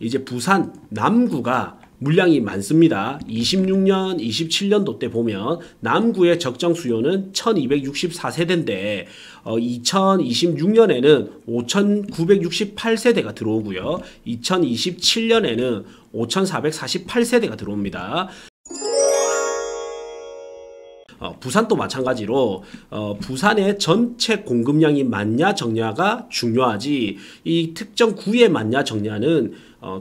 이제 부산 남구가 물량이 많습니다. 26년, 27년도 때 보면 남구의 적정 수요는 1264세대인데 2026년에는 5968세대가 들어오고요. 2027년에는 5448세대가 들어옵니다. 부산도 마찬가지로 부산의 전체 공급량이 많냐 적냐가 중요하지 이 특정 구의 많냐 적냐는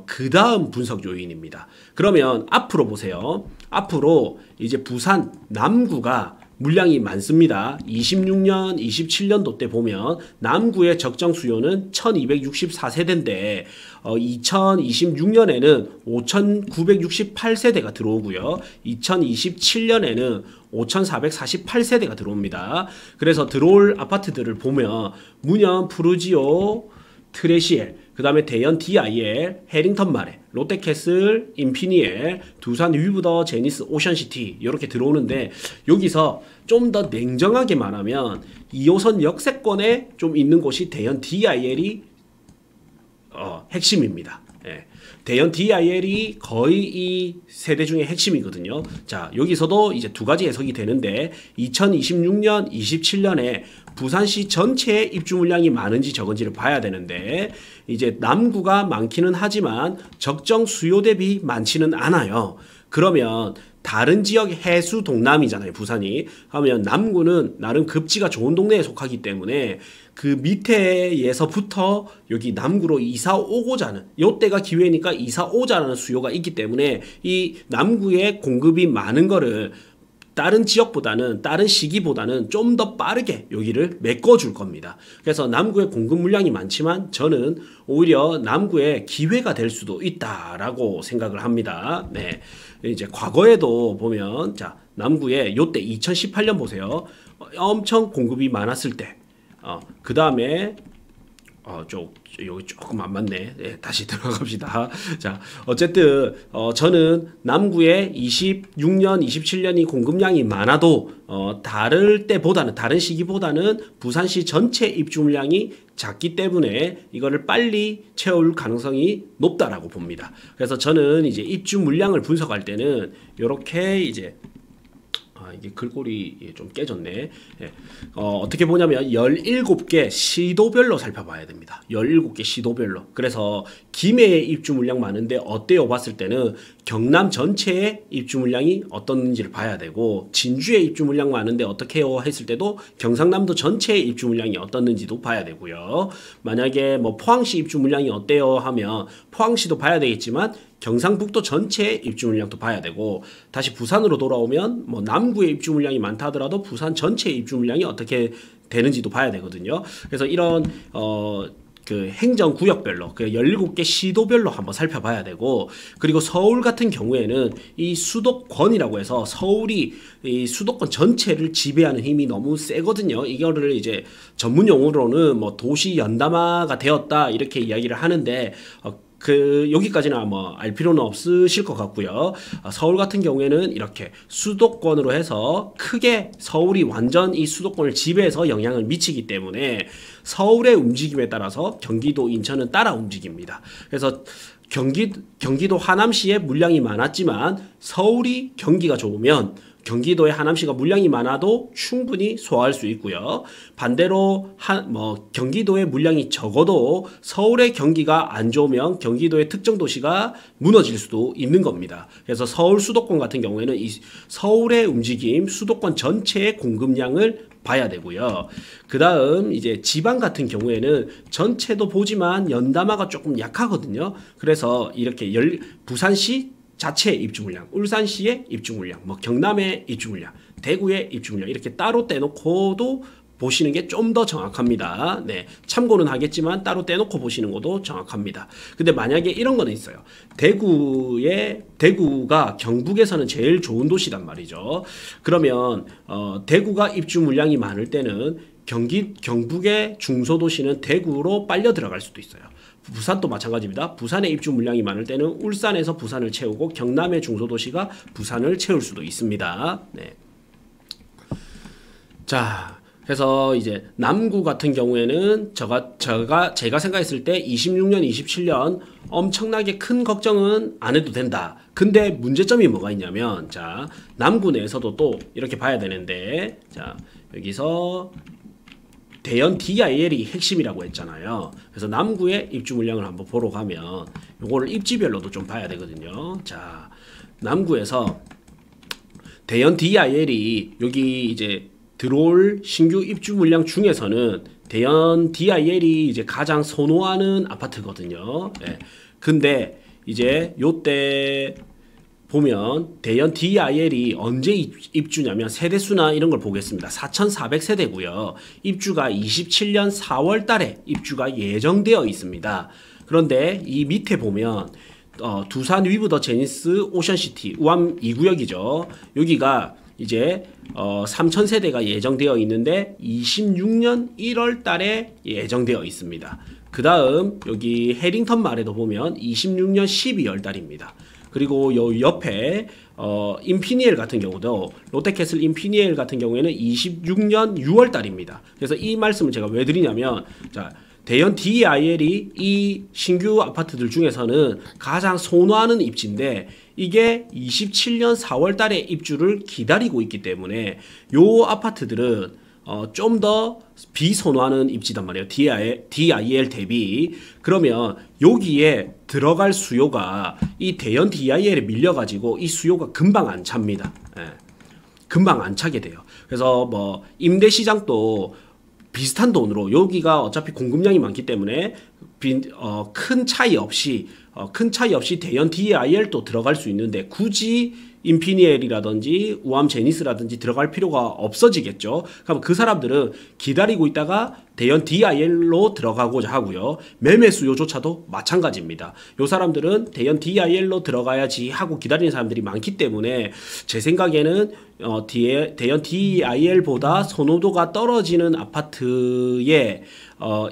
그 다음 분석 요인입니다. 그러면 앞으로 보세요. 앞으로 이제 부산 남구가 물량이 많습니다. 26년, 27년도 때 보면 남구의 적정 수요는 1264세대인데 2026년에는 5968세대가 들어오고요. 2027년에는 5448세대가 들어옵니다. 그래서 들어올 아파트들을 보면 문현, 푸르지오, 트레시엘, 그 다음에 대연 DIL, 해링턴 마레, 롯데캐슬, 인피니엘, 두산 위브더, 제니스, 오션시티 이렇게 들어오는데 여기서 좀 더 냉정하게 말하면 2호선 역세권에 좀 있는 곳이 대연 DIL이 핵심입니다. 예. 대연 DIL이 거의 이 세대 중에 핵심이거든요. 자, 여기서도 이제 두 가지 해석이 되는데 2026년, 27년에 부산시 전체의 입주 물량이 많은지 적은지를 봐야 되는데 이제 남구가 많기는 하지만 적정 수요 대비 많지는 않아요. 그러면 다른 지역 해수 동남이잖아요. 부산이. 하면 남구는 나름 급지가 좋은 동네에 속하기 때문에 그 밑에에서부터 여기 남구로 이사 오고자 하는 요때가 기회니까 이사 오자라는 수요가 있기 때문에 이 남구에 공급이 많은 거를 다른 지역보다는 다른 시기보다는 좀 더 빠르게 여기를 메꿔줄 겁니다. 그래서 남구에 공급 물량이 많지만 저는 오히려 남구에 기회가 될 수도 있다라고 생각을 합니다. 네, 이제 과거에도 보면 자 남구에 요때 2018년 보세요. 엄청 공급이 많았을 때, 그 다음에 여기 조금 안 맞네. 네, 다시 들어갑시다. 자, 어쨌든 저는 남구에 26년, 27년이 공급량이 많아도 다를 때보다는 다른 시기보다는 부산시 전체 입주 물량이 작기 때문에 이거를 빨리 채울 가능성이 높다라고 봅니다. 그래서 저는 이제 입주 물량을 분석할 때는 이렇게 이제 이게 글꼴이 좀 깨졌네. 예. 어떻게 보냐면 17개 시도별로 살펴봐야 됩니다. 17개 시도별로. 그래서 김해에 입주 물량 많은데 어때요? 봤을 때는 경남 전체의 입주 물량이 어떤지를 봐야 되고 진주에 입주 물량 많은데 어떻게 해요? 했을 때도 경상남도 전체의 입주 물량이 어떻는지도 봐야 되고요. 만약에 뭐 포항시 입주 물량이 어때요? 하면 포항시도 봐야 되겠지만 경상북도 전체의 입주 물량도 봐야 되고 다시 부산으로 돌아오면 뭐 남구의 입주 물량이 많다 하더라도 부산 전체의 입주 물량이 어떻게 되는지도 봐야 되거든요. 그래서 이런 그 행정구역별로 그 17개 시도별로 한번 살펴봐야 되고 그리고 서울 같은 경우에는 이 수도권이라고 해서 서울이 이 수도권 전체를 지배하는 힘이 너무 세거든요. 이거를 이제 전문 용어로는 뭐 도시 연담화가 되었다 이렇게 이야기를 하는데 여기까지는 뭐 알 필요는 없으실 것 같고요. 서울 같은 경우에는 이렇게 수도권으로 해서 크게 서울이 완전 이 수도권을 지배해서 영향을 미치기 때문에 서울의 움직임에 따라서 경기도, 인천은 따라 움직입니다. 그래서 경기도 하남시에 물량이 많았지만 서울이 경기가 좋으면 경기도의 하남시가 물량이 많아도 충분히 소화할 수 있고요. 반대로 경기도의 물량이 적어도 서울의 경기가 안 좋으면 경기도의 특정 도시가 무너질 수도 있는 겁니다. 그래서 서울 수도권 같은 경우에는 이 서울의 움직임, 수도권 전체의 공급량을 봐야 되고요. 그 다음 이제 지방 같은 경우에는 전체도 보지만 연담화가 조금 약하거든요. 그래서 이렇게 부산시 자체의 입주 물량, 울산시의 입주 물량, 뭐 경남의 입주 물량, 대구의 입주 물량 이렇게 따로 떼놓고도 보시는 게 좀 더 정확합니다. 네, 참고는 하겠지만 따로 떼놓고 보시는 것도 정확합니다. 근데 만약에 이런 거는 있어요. 대구가 경북에서는 제일 좋은 도시란 말이죠. 그러면 대구가 입주 물량이 많을 때는 경북의 중소도시는 대구로 빨려 들어갈 수도 있어요. 부산도 마찬가지입니다. 부산의 입주 물량이 많을 때는 울산에서 부산을 채우고 경남의 중소도시가 부산을 채울 수도 있습니다. 네. 자, 그래서 이제 남구 같은 경우에는 제가 생각했을 때 26년, 27년 엄청나게 큰 걱정은 안 해도 된다. 근데 문제점이 뭐가 있냐면, 자, 남구 내에서도 또 이렇게 봐야 되는데, 자, 여기서 대연 DIL이 핵심이라고 했잖아요. 그래서 남구의 입주 물량을 한번 보러 가면 요거를 입지별로도 좀 봐야 되거든요. 자, 남구에서 대연 DIL이 여기 이제 들어올 신규 입주 물량 중에서는 대연 DIL이 이제 가장 선호하는 아파트거든요. 예. 근데 이제 요때 보면 대연 DIL이 언제 입주냐면 세대수나 이런 걸 보겠습니다. 4,400세대고요. 입주가 27년 4월 달에 입주가 예정되어 있습니다. 그런데 이 밑에 보면 두산 위브 더 제니스 오션시티 우암 2구역이죠. 여기가 이제 3,000세대가 예정되어 있는데 26년 1월 달에 예정되어 있습니다. 그 다음 여기 해링턴 말에도 보면 26년 12월 달입니다. 그리고 요 옆에 인피니엘 같은 경우도 롯데캐슬 인피니엘 같은 경우에는 26년 6월 달입니다. 그래서 이 말씀을 제가 왜 드리냐면, 자, 대연 DIL이 이 신규 아파트들 중에서는 가장 선호하는 입지인데 이게 27년 4월 달에 입주를 기다리고 있기 때문에 요 아파트들은 좀 더 비선호하는 입지단 말이에요. DIL 대비. 그러면 여기에 들어갈 수요가 이 대연 DIL에 밀려가지고 이 수요가 금방 안 찹니다. 예. 금방 안 차게 돼요. 그래서 뭐 임대 시장도 비슷한 돈으로 여기가 어차피 공급량이 많기 때문에 큰 차이 없이 대연 DIL도 들어갈 수 있는데 굳이 인피니엘이라든지 우암 제니스라든지 들어갈 필요가 없어지겠죠. 그럼 그 사람들은 기다리고 있다가 대연 DIL로 들어가고자 하고요. 매매 수요조차도 마찬가지입니다. 요 사람들은 대연 DIL로 들어가야지 하고 기다리는 사람들이 많기 때문에 제 생각에는 대연 DIL보다 선호도가 떨어지는 아파트에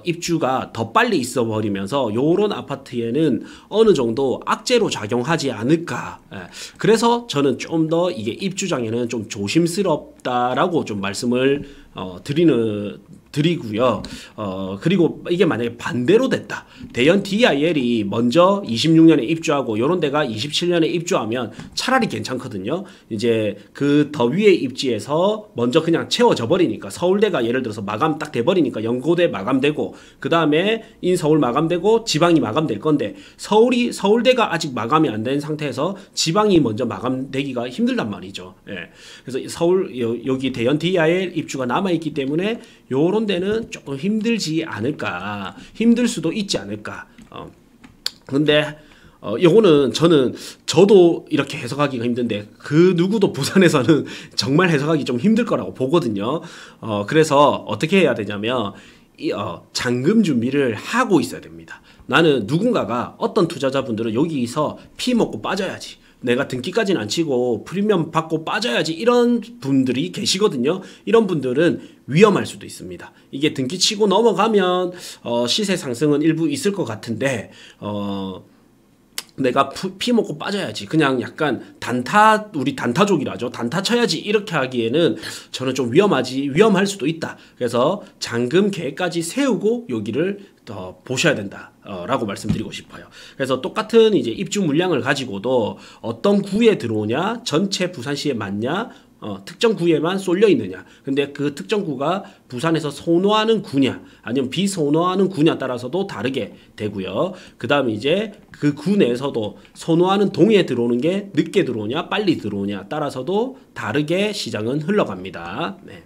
입주가 더 빨리 있어 버리면서 요런 아파트에는 어느 정도 악재로 작용하지 않을까. 그래서 저는 좀 더 이게 입주장에는 좀 조심스럽다라고 좀 말씀을 드리고요. 그리고 이게 만약에 반대로 됐다. 대연 DIL이 먼저 26년에 입주하고 요런 데가 27년에 입주하면 차라리 괜찮거든요. 이제 그 더 위에 입지에서 먼저 그냥 채워져 버리니까 서울대가 예를 들어서 마감 딱 돼 버리니까 연고대 마감되고 그 다음에 인서울 마감되고 지방이 마감될 건데 서울대가 아직 마감이 안 된 상태에서 지방이 먼저 마감되기가 힘들단 말이죠. 예. 그래서 여기 대연 DIL 입주가 남아 있기 때문에 요런 데는 조금 힘들지 않을까, 힘들 수도 있지 않을까. 근데 요거는 저도 이렇게 해석하기가 힘든데 그 누구도 부산에서는 정말 해석하기 좀 힘들 거라고 보거든요. 그래서 어떻게 해야 되냐면 잔금 준비를 하고 있어야 됩니다. 나는 누군가가 어떤 투자자분들은 여기서 피 먹고 빠져야지, 내가 등기까지는 안 치고 프리미엄 받고 빠져야지, 이런 분들이 계시거든요. 이런 분들은 위험할 수도 있습니다. 이게 등기 치고 넘어가면 시세 상승은 일부 있을 것 같은데 내가 피 먹고 빠져야지, 그냥 약간 우리 단타족이라죠. 단타 쳐야지, 이렇게 하기에는 저는 좀 위험할 수도 있다. 그래서 잔금 계획까지 세우고 여기를 더 보셔야 된다. 라고 말씀드리고 싶어요. 그래서 똑같은 이제 입주 물량을 가지고도 어떤 구에 들어오냐, 전체 부산시에 맞냐, 특정 구에만 쏠려 있느냐. 근데 그 특정 구가 부산에서 선호하는 구냐, 아니면 비선호하는 구냐 따라서도 다르게 되고요. 그 다음에 이제 그 구 내에서도 선호하는 동에 들어오는 게 늦게 들어오냐, 빨리 들어오냐 따라서도 다르게 시장은 흘러갑니다. 네.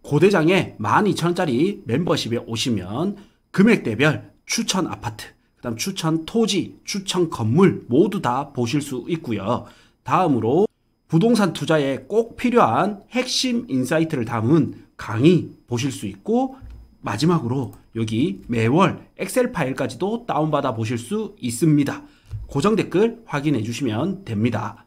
고대장에 12,000원짜리 멤버십에 오시면 금액대별 추천 아파트, 그 다음 추천 토지, 추천 건물 모두 다 보실 수 있고요. 다음으로 부동산 투자에 꼭 필요한 핵심 인사이트를 담은 강의 보실 수 있고, 마지막으로 여기 매월 엑셀 파일까지도 다운받아 보실 수 있습니다. 고정 댓글 확인해 주시면 됩니다.